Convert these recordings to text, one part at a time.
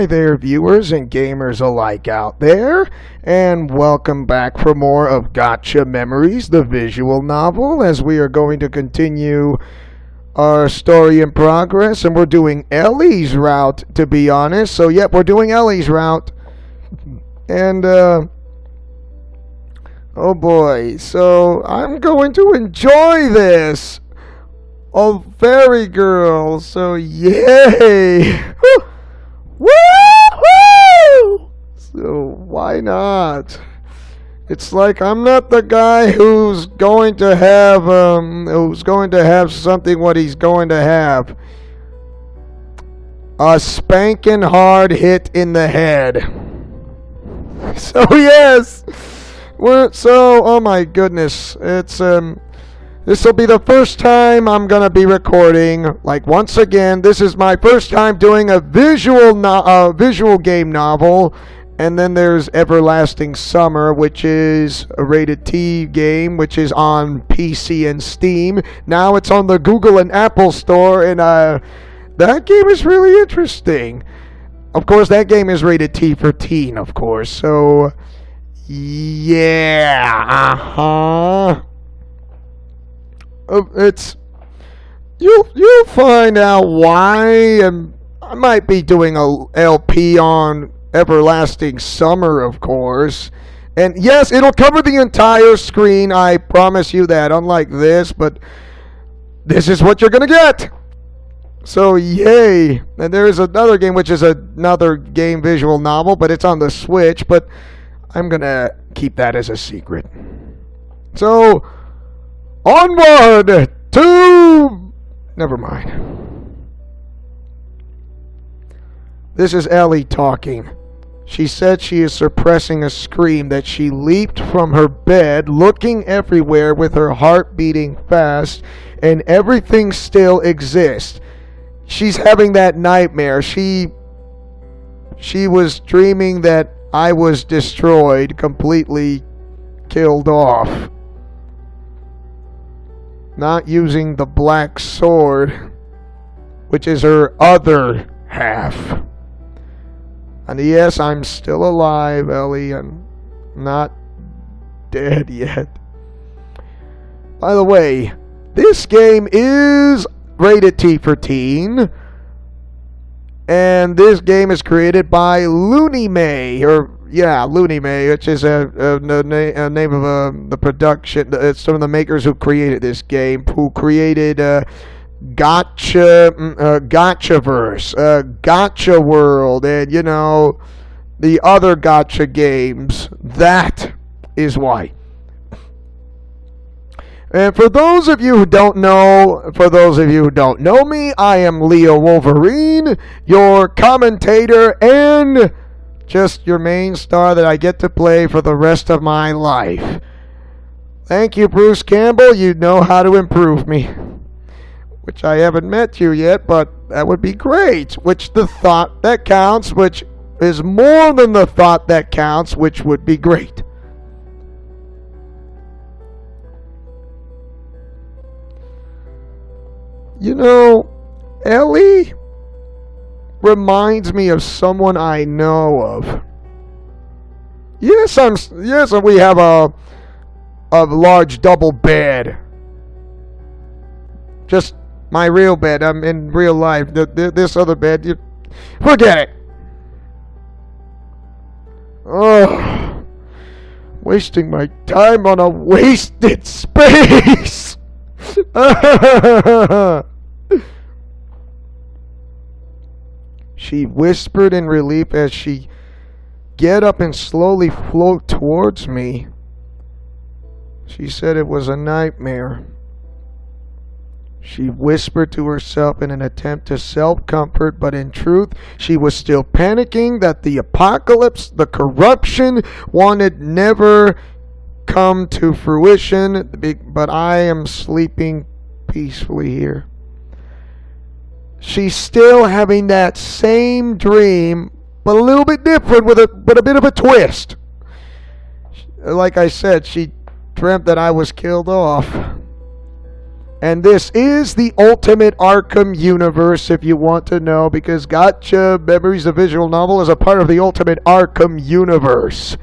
Hi there, viewers and gamers alike out there, and welcome back for more of Gacha Memories, the visual novel, as we are going to continue our story in progress, and we're doing Ellie's route, to be honest. So, yep, we're doing Ellie's route, and, oh boy, so I'm going to enjoy this. Oh, fairy girl, so yay! Woo-hoo! So why not? It's like I'm not the guy who's going to have something what he's going to have. A spanking hard hit in the head. So yes. Oh my goodness. It's this will be the first time I'm going to be recording. Like, once again, this is my first time doing a visual game novel. And then there's Everlasting Summer, which is a rated T game, which is on PC and Steam. Now it's on the Google and Apple Store, and that game is really interesting. Of course, that game is rated T for teen, of course. So, yeah, It's you'll find out why, and I might be doing a LP on Everlasting Summer, of course. And yes, it'll cover the entire screen, I promise you that, unlike this, but this is what you're gonna get. So yay. And there is another game, which is another game visual novel, but it's on the Switch, but I'm gonna keep that as a secret. So onward to... Never mind. This is Ellie talking. She said she is suppressing a scream that she leaped from her bed, looking everywhere with her heart beating fast, and everything still exists. She's having that nightmare. She was dreaming that I was destroyed, completely killed off. Not using the black sword, which is her other half. And yes, I'm still alive, Ellie. I'm not dead yet. By the way, this game is rated T for teen. And this game is created by Looney May, Looney May, which is a name of the production. It's some of the makers who created this game, who created Gachaverse, Gacha World, and the other Gacha games. That is why. And for those of you who don't know me, I am Leo Wolverine, your commentator and just your main star that I get to play for the rest of my life. Thank you, Bruce Campbell. You know how to improve me. Which I haven't met you yet, but that would be great. Which the thought that counts, which is more than the thought that counts, which would be great. Ellie reminds me of someone I know of. Yes, we have a large double bed. Just my real bed. I'm in real life. This other bed, forget it. Oh, wasting my time on a wasted space. She whispered in relief as she get up and slowly float towards me. She said it was a nightmare. She whispered to herself in an attempt to self-comfort, but in truth, she was still panicking that the apocalypse, the corruption, wanted never come to fruition, but I am sleeping peacefully here. She's still having that same dream, but a little bit different, but a bit of a twist. Like I said, she dreamt that I was killed off. And this is the ultimate Arkham universe, if you want to know, because Gacha Memories, the visual novel, is a part of the ultimate Arkham universe.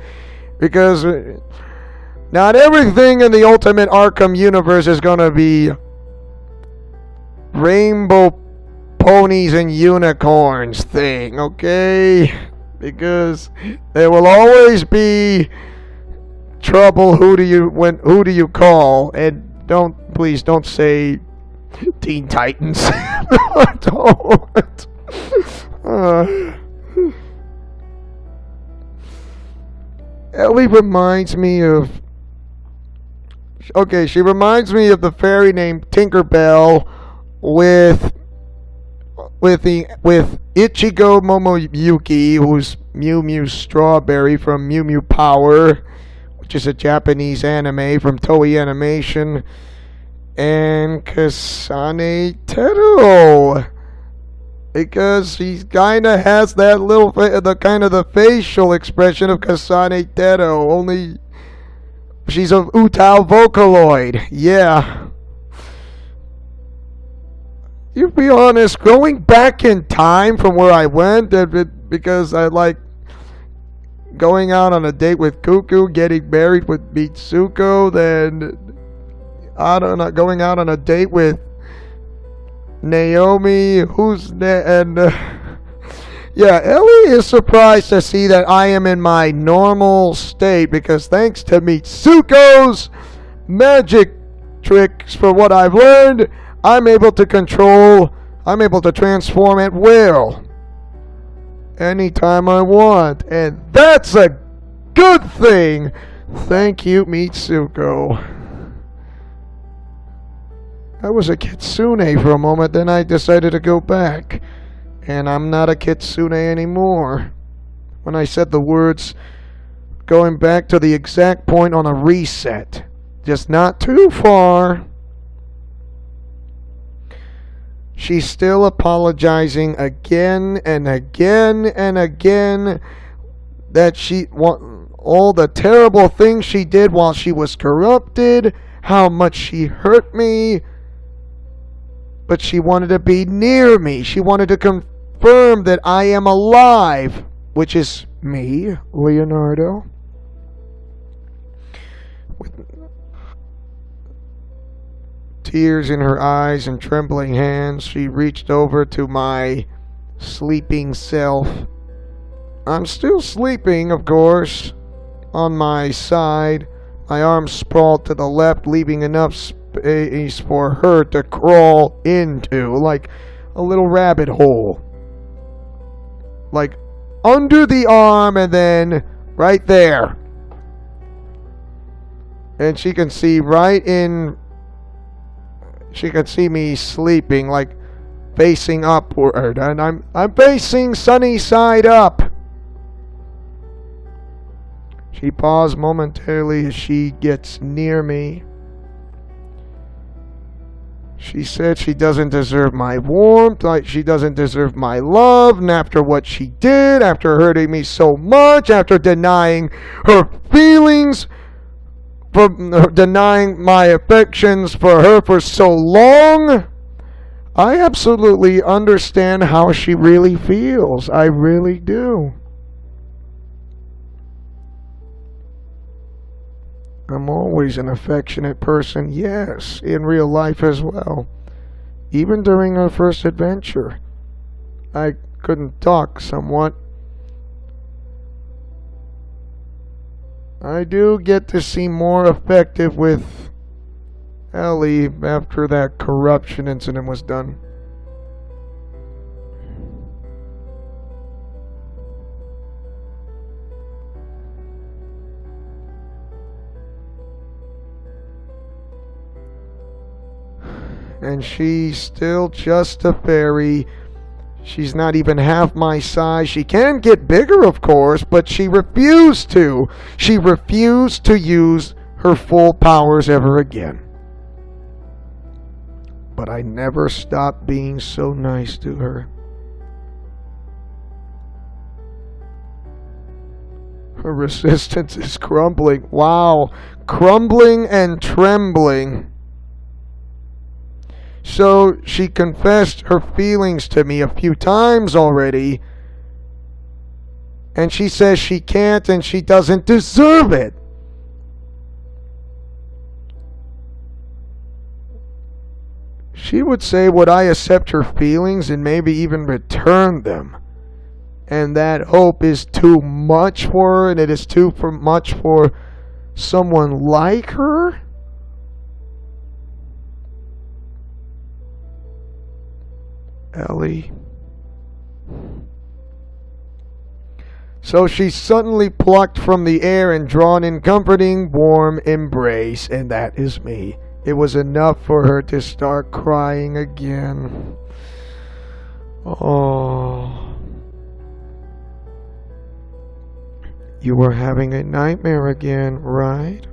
Because not everything in the ultimate Arkham universe is going to be rainbow ponies and unicorns thing, okay? Because there will always be trouble. Who do you call? And please don't say Teen Titans. Don't. Ellie reminds me of. Okay, she reminds me of the fairy named Tinkerbell with Ichigo Momoyuki, who's Mew Mew Strawberry from Mew Mew Power, which is a Japanese anime from Toei Animation, and Kasane Tero, because she kind of has that the facial expression of Kasane Tero, only she's a Utao Vocaloid. Yeah. You be honest, going back in time from where I went, because I like going out on a date with Cuckoo, getting married with Mitsuko, then going out on a date with Naomi, yeah, Ellie is surprised to see that I am in my normal state, because thanks to Mitsuko's magic tricks, for what I've learned, I'm able to transform at will anytime I want, and that's a good thing. Thank you, Mitsuko. I was a kitsune for a moment, then I decided to go back, and I'm not a kitsune anymore. When I said the words, going back to the exact point on a reset, just not too far. She's still apologizing again and again and again that all the terrible things she did while she was corrupted, how much she hurt me, but she wanted to be near me. She wanted to confirm that I am alive, which is me, Leonardo. With tears in her eyes and trembling hands, she reached over to my sleeping self. I'm still sleeping, of course, on my side, my arms sprawled to the left, leaving enough space for her to crawl into, like a little rabbit hole. Like under the arm and then right there. And she can see she can see me sleeping, like facing upward, and I'm facing sunny side up. She paused momentarily as she gets near me. She said she doesn't deserve my warmth, like she doesn't deserve my love, and after what she did, after hurting me so much, after denying her feelings, for denying my affections for her for so long, I absolutely understand how she really feels. I really do. I'm always an affectionate person, yes, in real life as well. Even during our first adventure, I couldn't talk somewhat. I do get to seem more effective with Ellie after that corruption incident was done. And she's still just a fairy. She's not even half my size. She can get bigger, of course, but she refused to. She refused to use her full powers ever again. But I never stopped being so nice to her. Her resistance is crumbling. Wow. Crumbling and trembling. So she confessed her feelings to me a few times already. And she says she can't and she doesn't deserve it. She would say, would I accept her feelings and maybe even return them? And that hope is too much for her, and it is too much for someone like her? Ellie. So she's suddenly plucked from the air and drawn in comforting, warm embrace, and that is me. It was enough for her to start crying again. Oh. You were having a nightmare again, right?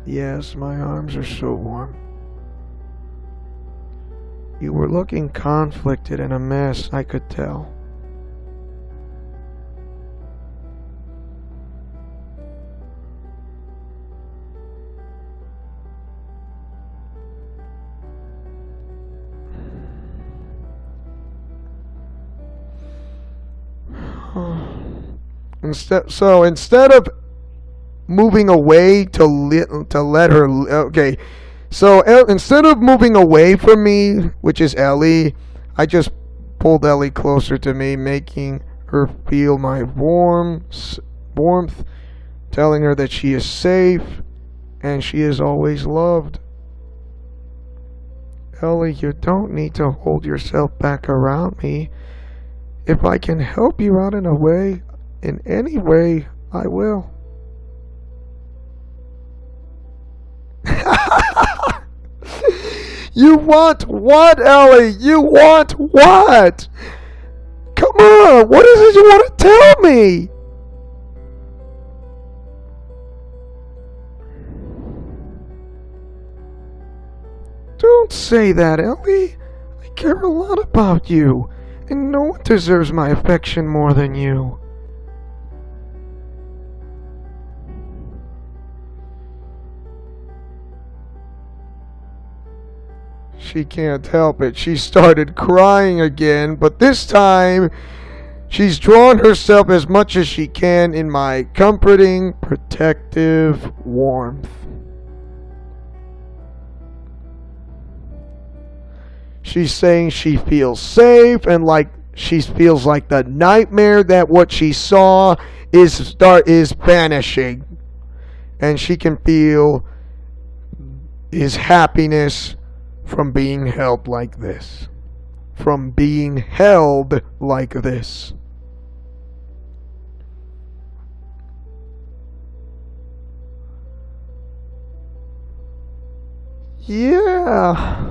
Yes, my arms are so warm. You were looking conflicted and a mess, I could tell. Instead of moving away to let her, okay, so instead of moving away from me, which is Ellie, I just pulled Ellie closer to me, making her feel my warmth, telling her that she is safe and she is always loved. Ellie, you don't need to hold yourself back around me. If I can help you out in a way, in any way, I will. You want what, Ellie? You want what? Come on, what is it you want to tell me? Don't say that, Ellie. I care a lot about you, and no one deserves my affection more than you. She can't help it. She started crying again, but this time she's drawn herself as much as she can in my comforting, protective warmth. She's saying she feels safe and like she feels like the nightmare that what she saw is vanishing, and she can feel his happiness from being held like this. From being held like this. Yeah.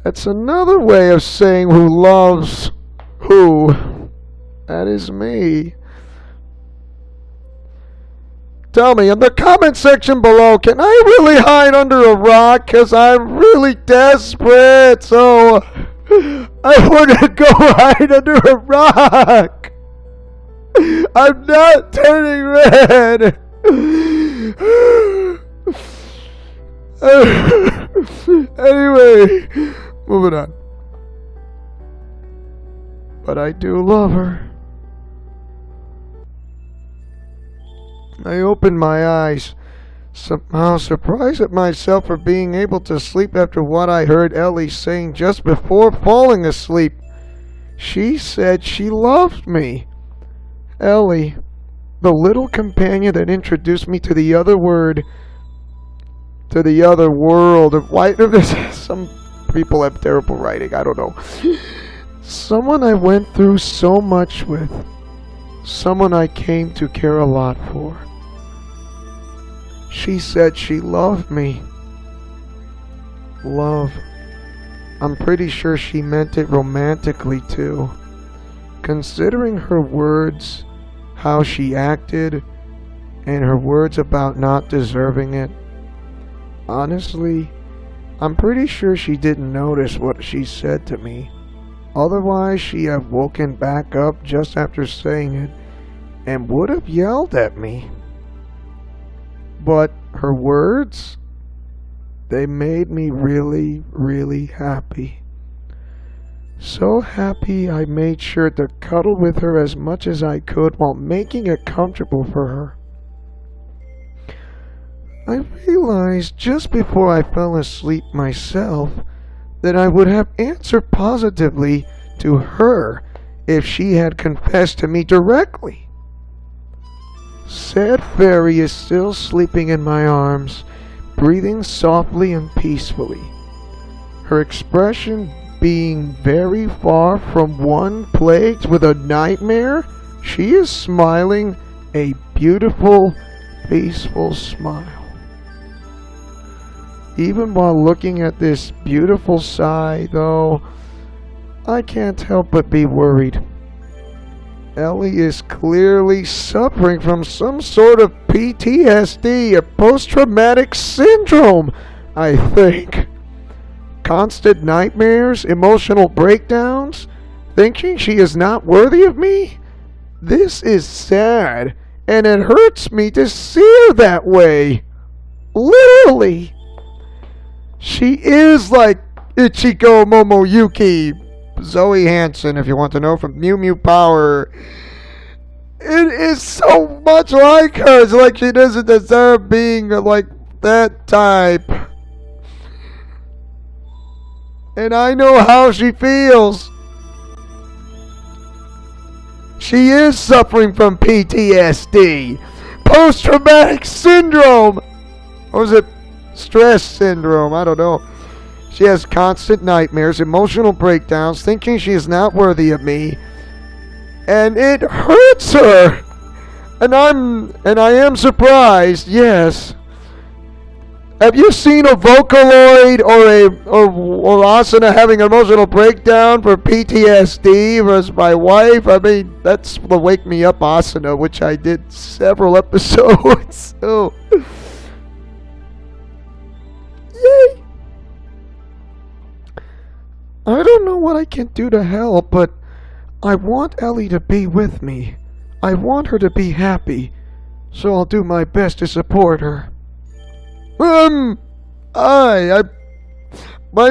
That's another way of saying who loves who. That is me. Tell me in the comment section below, can I really hide under a rock? Because I'm really desperate. So I want to go hide under a rock. I'm not turning red. Anyway, moving on. But I do love her. I opened my eyes, somehow surprised at myself for being able to sleep after what I heard Ellie saying just before falling asleep. She said she loved me. Ellie, the little companion that introduced me to the other world. Why some people have terrible writing, I don't know. Someone I went through so much with. Someone I came to care a lot for. She said she loved me. Love. I'm pretty sure she meant it romantically too. Considering her words, how she acted, and her words about not deserving it. Honestly, I'm pretty sure she didn't notice what she said to me. Otherwise, she'd have woken back up just after saying it and would have yelled at me. But her words, They made me really, really happy. So happy I made sure to cuddle with her as much as I could while making it comfortable for her. I realized just before I fell asleep myself that I would have answered positively to her if she had confessed to me directly. Said fairy is still sleeping in my arms, breathing softly and peacefully. Her expression being very far from one plagued with a nightmare, she is smiling a beautiful, peaceful smile. Even while looking at this beautiful sight, though, I can't help but be worried. Ellie is clearly suffering from some sort of PTSD, a post-traumatic syndrome, I think. Constant nightmares, emotional breakdowns, thinking she is not worthy of me? This is sad, and it hurts me to see her that way. Literally. She is like Ichigo Momoyuki, Zoe Hansen, if you want to know, from Mew Mew Power. It is so much like her. It's like she doesn't deserve being like that type. And I know how she feels. She is suffering from PTSD, post-traumatic syndrome. Or is it stress syndrome? I don't know. She has constant nightmares, emotional breakdowns, thinking she is not worthy of me. And it hurts her. And I am surprised, yes. Have you seen a Vocaloid or Asuna having an emotional breakdown for PTSD versus my wife? I mean, that's the Wake Me Up Asuna, which I did several episodes. So, yay! I don't know what I can do to help, but I want Ellie to be with me. I want her to be happy, so I'll do my best to support her. I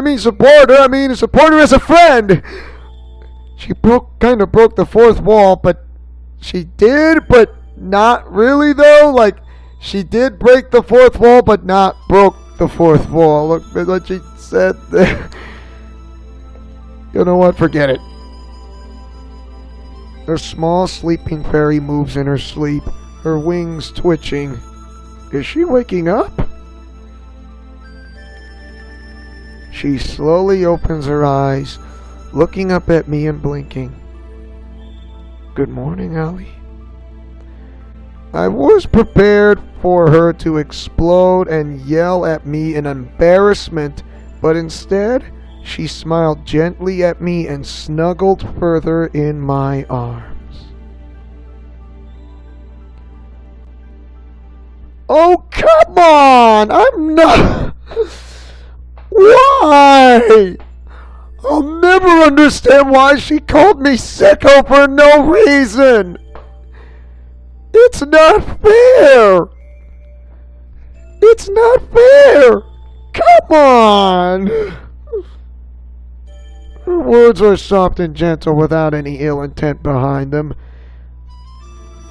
mean support her, I mean support her as a friend. She kind of broke the fourth wall, but she did, but not really though. Like, she did break the fourth wall, but not broke the fourth wall. Look at what she said there. You know what? Forget it. Her small sleeping fairy moves in her sleep, her wings twitching. Is she waking up? She slowly opens her eyes, looking up at me and blinking. Good morning, Ellie. I was prepared for her to explode and yell at me in embarrassment, but instead, she smiled gently at me and snuggled further in my arms. Oh, come on! I'm not... Why? I'll never understand why she called me sicko for no reason. It's not fair. It's not fair. Come on. Her words are soft and gentle without any ill intent behind them.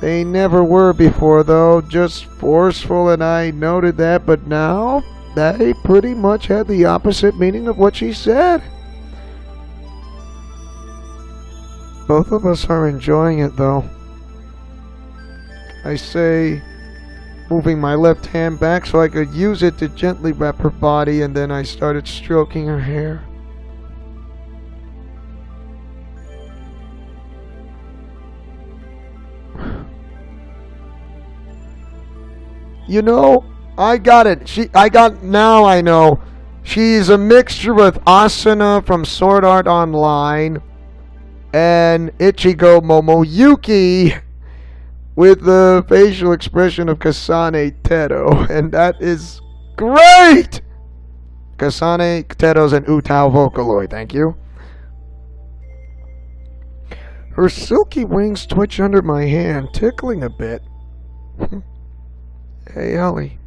They never were before, though, just forceful, and I noted that, but now they pretty much had the opposite meaning of what she said. Both of us are enjoying it, though. I say, moving my left hand back so I could use it to gently wrap her body, and then I started stroking her hair. You know, I got it. Now I know. She's a mixture with Asuna from Sword Art Online and Ichigo Momoyuki with the facial expression of Kasane Teto. And that is great! Kasane Teto's an Utao Vocaloid, thank you. Her silky wings twitch under my hand, tickling a bit. Hey, Ellie.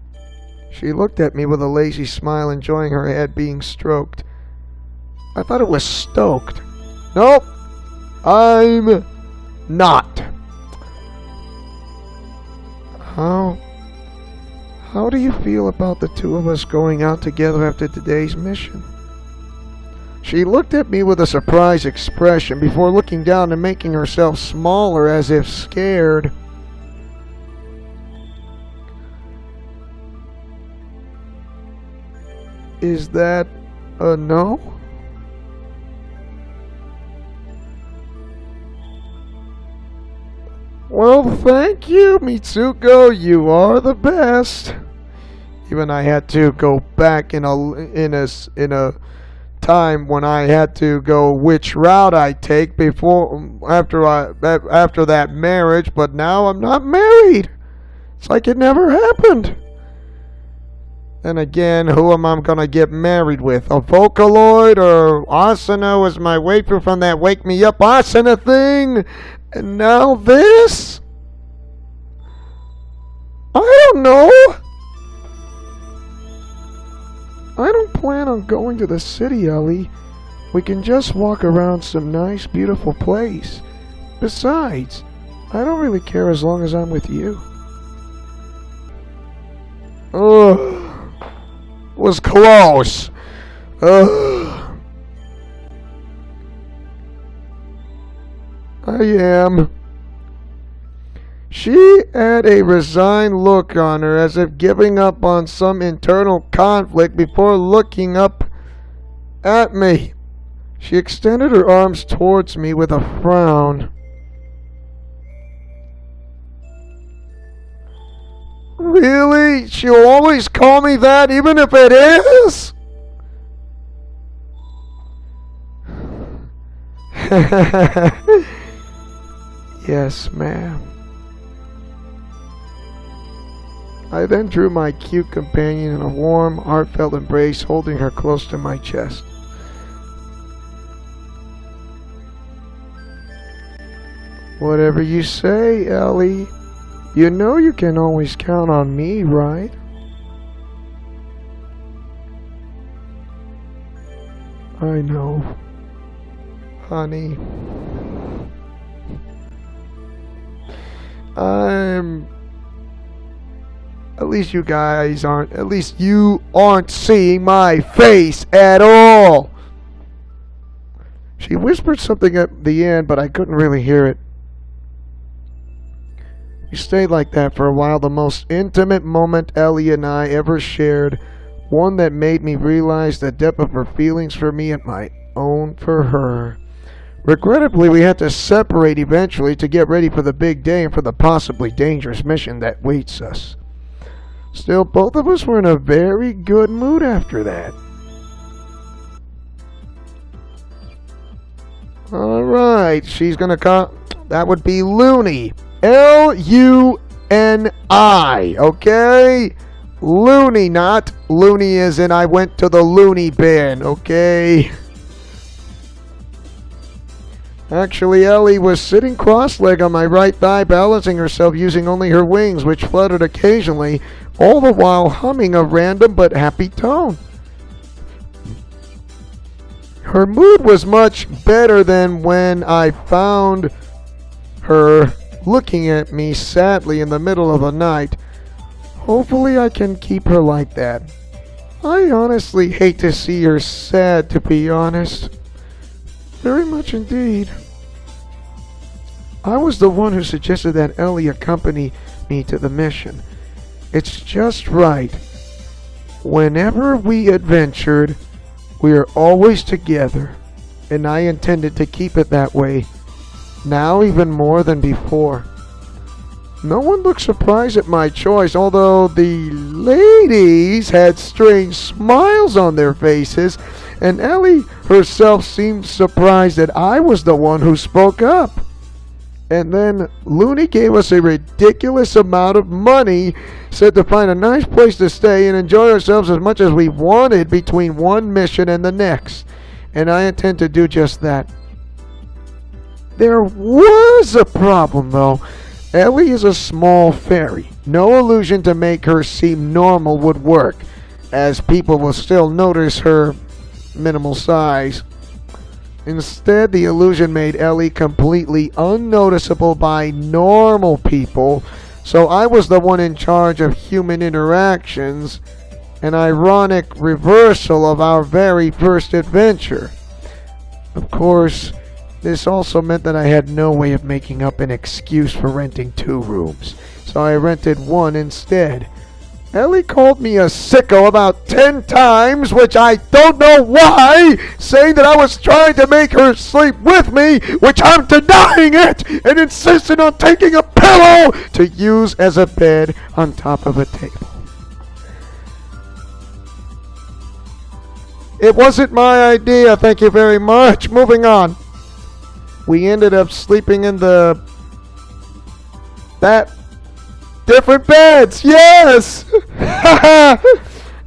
She looked at me with a lazy smile, enjoying her head being stroked. I thought it was stoked. Nope, I'm not. How do you feel about the two of us going out together after today's mission? She looked at me with a surprised expression before looking down and making herself smaller as if scared. Is that a no? Well, thank you, Mitsuko. You are the best. Even I had to go back in a time when I had to go which route I take after that marriage, but now I'm not married. It's like it never happened. Then again, who am I gonna get married with? A Vocaloid or Asuna was my waifu from that Wake Me Up Asuna thing? And now this? I don't know. I don't plan on going to the city, Ellie. We can just walk around some nice, beautiful place. Besides, I don't really care as long as I'm with you. Ugh. Was close. Ugh. I am. She had a resigned look on her, as if giving up on some internal conflict before looking up at me. She extended her arms towards me with a frown. Really? She'll always call me that, even if it is? Yes, ma'am. I then drew my cute companion in a warm, heartfelt embrace, holding her close to my chest. Whatever you say, Ellie. You know you can always count on me, right? I know, honey. At least you aren't seeing my face at all. She whispered something at the end, but I couldn't really hear it. We stayed like that for a while, the most intimate moment Ellie and I ever shared, one that made me realize the depth of her feelings for me and my own for her. Regrettably, we had to separate eventually to get ready for the big day and for the possibly dangerous mission that waits us. Still, both of us were in a very good mood after that. Alright, she's gonna come. That would be Looney. L-U-N-I, okay? Looney, not Looney as in I went to the loony bin, okay? Actually, Ellie was sitting cross-legged on my right thigh, balancing herself using only her wings, which fluttered occasionally, all the while humming a random but happy tone. Her mood was much better than when I found her looking at me sadly in the middle of the night. Hopefully I can keep her like that. I honestly hate to see her sad, to be honest. Very much indeed. I was the one who suggested that Ellie accompany me to the mission. It's just right. Whenever we adventured, we are always together, and I intended to keep it that way, now even more than before. No one looked surprised at my choice, although the ladies had strange smiles on their faces, and Ellie herself seemed surprised that I was the one who spoke up. And then Looney gave us a ridiculous amount of money, said to find a nice place to stay and enjoy ourselves as much as we wanted between one mission and the next. And I intend to do just that. There was a problem, though. Ellie is a small fairy. No illusion to make her seem normal would work, as people will still notice her minimal size. Instead, the illusion made Ellie completely unnoticeable by normal people, so I was the one in charge of human interactions, an ironic reversal of our very first adventure. Of course, this also meant that I had no way of making up an excuse for renting 2 rooms, so I rented one instead. Ellie called me a sicko about 10 times, which I don't know why, saying that I was trying to make her sleep with me, which I'm denying it, and insisting on taking a pillow to use as a bed on top of a table. It wasn't my idea, thank you very much. Moving on. We ended up sleeping in different beds, yes!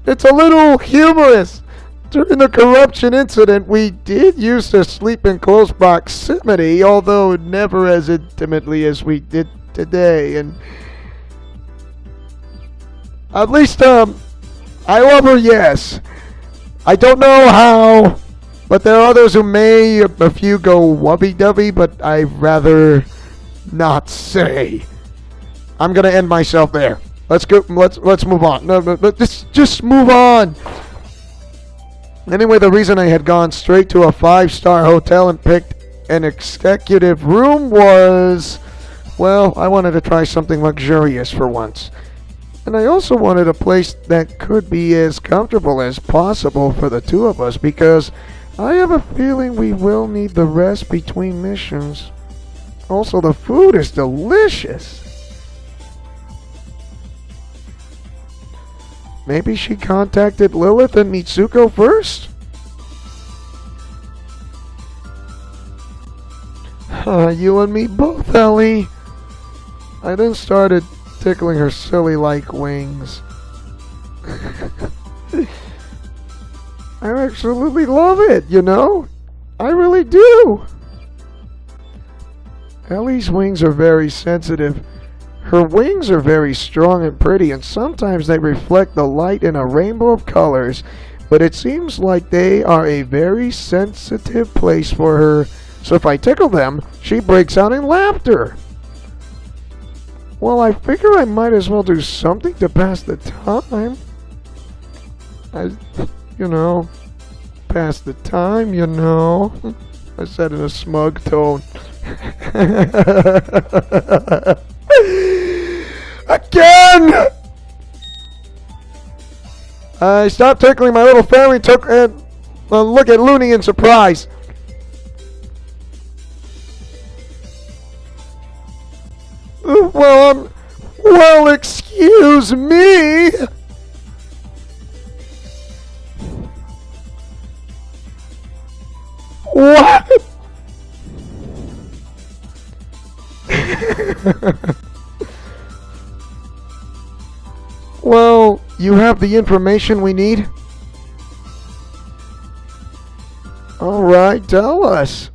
It's a little humorous. During the corruption incident, we did used to sleep in close proximity, although never as intimately as we did today. And at least, I love her, yes. I don't know how, but there are others who may, a few go wubby-dubby, but I'd rather not say. I'm gonna end myself there. Let's go. Let's move on. No, just move on. Anyway, the reason I had gone straight to a 5-star hotel and picked an executive room was, well, I wanted to try something luxurious for once. And I also wanted a place that could be as comfortable as possible for the 2 of us, because I have a feeling we will need the rest between missions. Also, the food is delicious. Maybe she contacted Lilith and Mitsuko first? You and me both, Ellie. I then started tickling her silly like wings. I absolutely love it, you know? I really do. Ellie's wings are very sensitive. Her wings are very strong and pretty, and sometimes they reflect the light in a rainbow of colors, but it seems like they are a very sensitive place for her, so if I tickle them, she breaks out in laughter. Well, I figure I might as well do something to pass the time. Pass the time, you know. I said in a smug tone. Again! I stopped tickling my little family and took a look at Looney in surprise. Well, excuse me. What? Well, you have the information we need? Alright, tell us.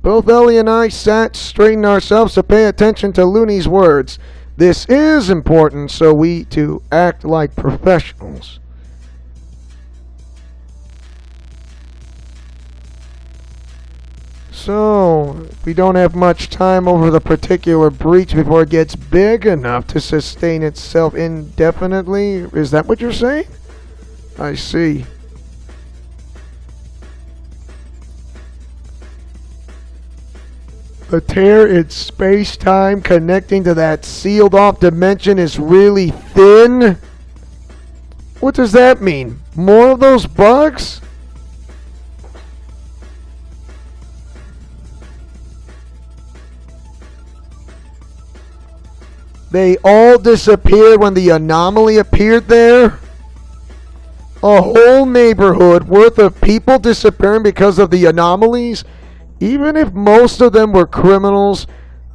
Both Ellie and I straightened ourselves to pay attention to Looney's words. This is important, so we to act like professionals. So, we don't have much time over the particular breach before it gets big enough to sustain itself indefinitely. Is that what you're saying? I see. The tear in space-time connecting to that sealed-off dimension is really thin? What does that mean? More of those bugs? They all disappeared when the anomaly appeared there? A whole neighborhood worth of people disappearing because of the anomalies? Even if most of them were criminals,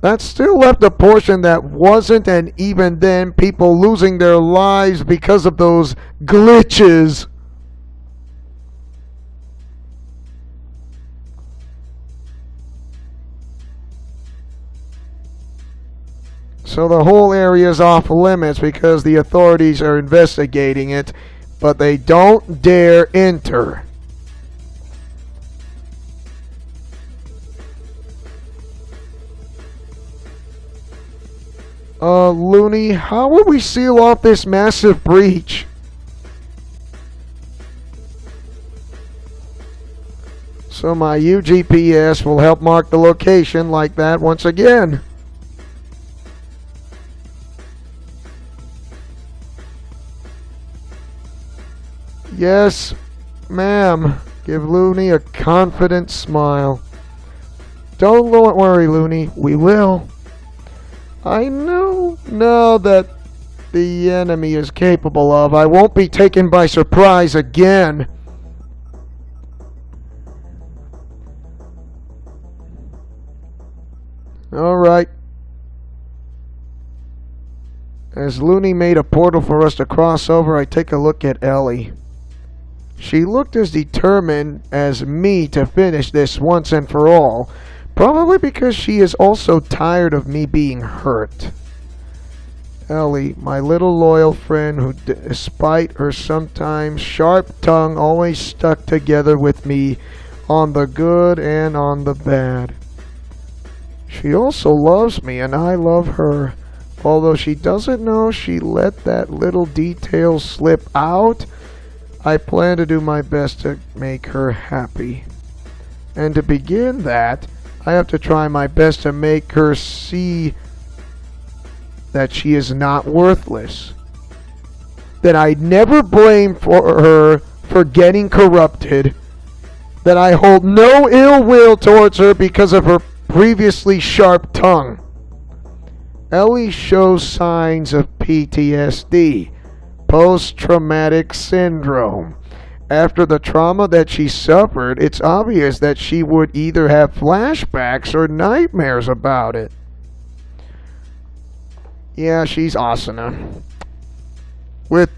that still left a portion that wasn't, and even then, people losing their lives because of those glitches. So the whole area is off limits because the authorities are investigating it, but they don't dare enter. Looney, how will we seal off this massive breach? So my UGPS will help mark the location like that once again. Yes, ma'am. Give Looney a confident smile. Don't worry, Looney. We will. I know now that the enemy is capable of. I won't be taken by surprise again. Alright. As Looney made a portal for us to cross over, I take a look at Ellie. She looked as determined as me to finish this once and for all. Probably because she is also tired of me being hurt. Ellie, my little loyal friend who, despite her sometimes sharp tongue, always stuck together with me on the good and on the bad. She also loves me and I love her. Although she doesn't know she let that little detail slip out, I plan to do my best to make her happy. And to begin that, I have to try my best to make her see that she is not worthless. That I never blame for her for getting corrupted. That I hold no ill will towards her because of her previously sharp tongue. Ellie shows signs of PTSD, post-traumatic syndrome. After the trauma that she suffered, it's obvious that she would either have flashbacks or nightmares about it. Yeah, she's Asuna. With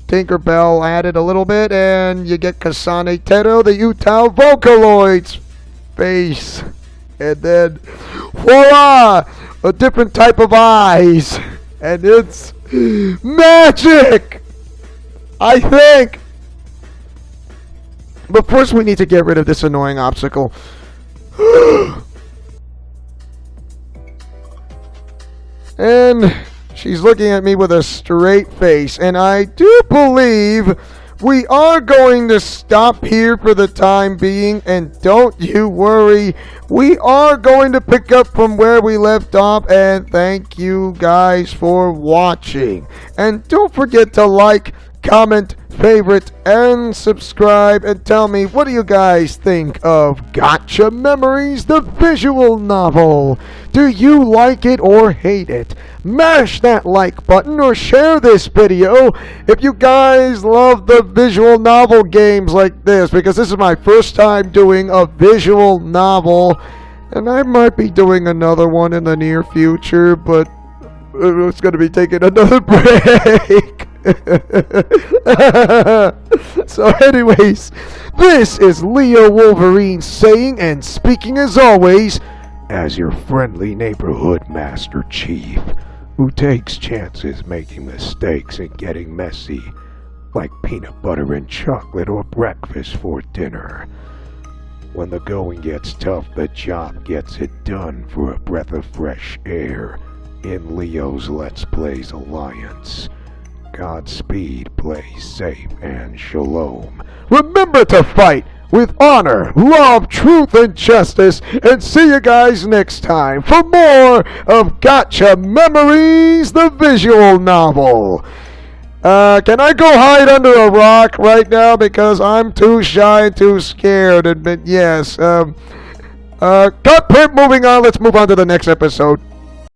Tinkerbell added a little bit, and you get Kasane Tero, the Utah Vocaloid's face. And then, voila! A different type of eyes. And it's magic! I think. But first we need to get rid of this annoying obstacle. And she's looking at me with a straight face. And I do believe we are going to stop here for the time being. And don't you worry. We are going to pick up from where we left off. And thank you guys for watching. And don't forget to like, comment, favorite, and subscribe, and tell me, what do you guys think of Gacha Memories, the visual novel? Do you like it or hate it? Mash that like button or share this video if you guys love the visual novel games like this, because this is my first time doing a visual novel, and I might be doing another one in the near future, but it's going to be taking another break. So anyways, this is Leo Wolverine saying and speaking as always as your friendly neighborhood Master Chief, who takes chances making mistakes and getting messy, like peanut butter and chocolate or breakfast for dinner. When the going gets tough, the job gets it done for a breath of fresh air in Leo's Let's Plays Alliance. Godspeed, play safe, and shalom. Remember to fight with honor, love, truth, and justice, and see you guys next time for more of Gacha Memories, the visual novel. Can I go hide under a rock right now because I'm too shy and too scared? But yes, cut print, moving on. Let's move on to the next episode.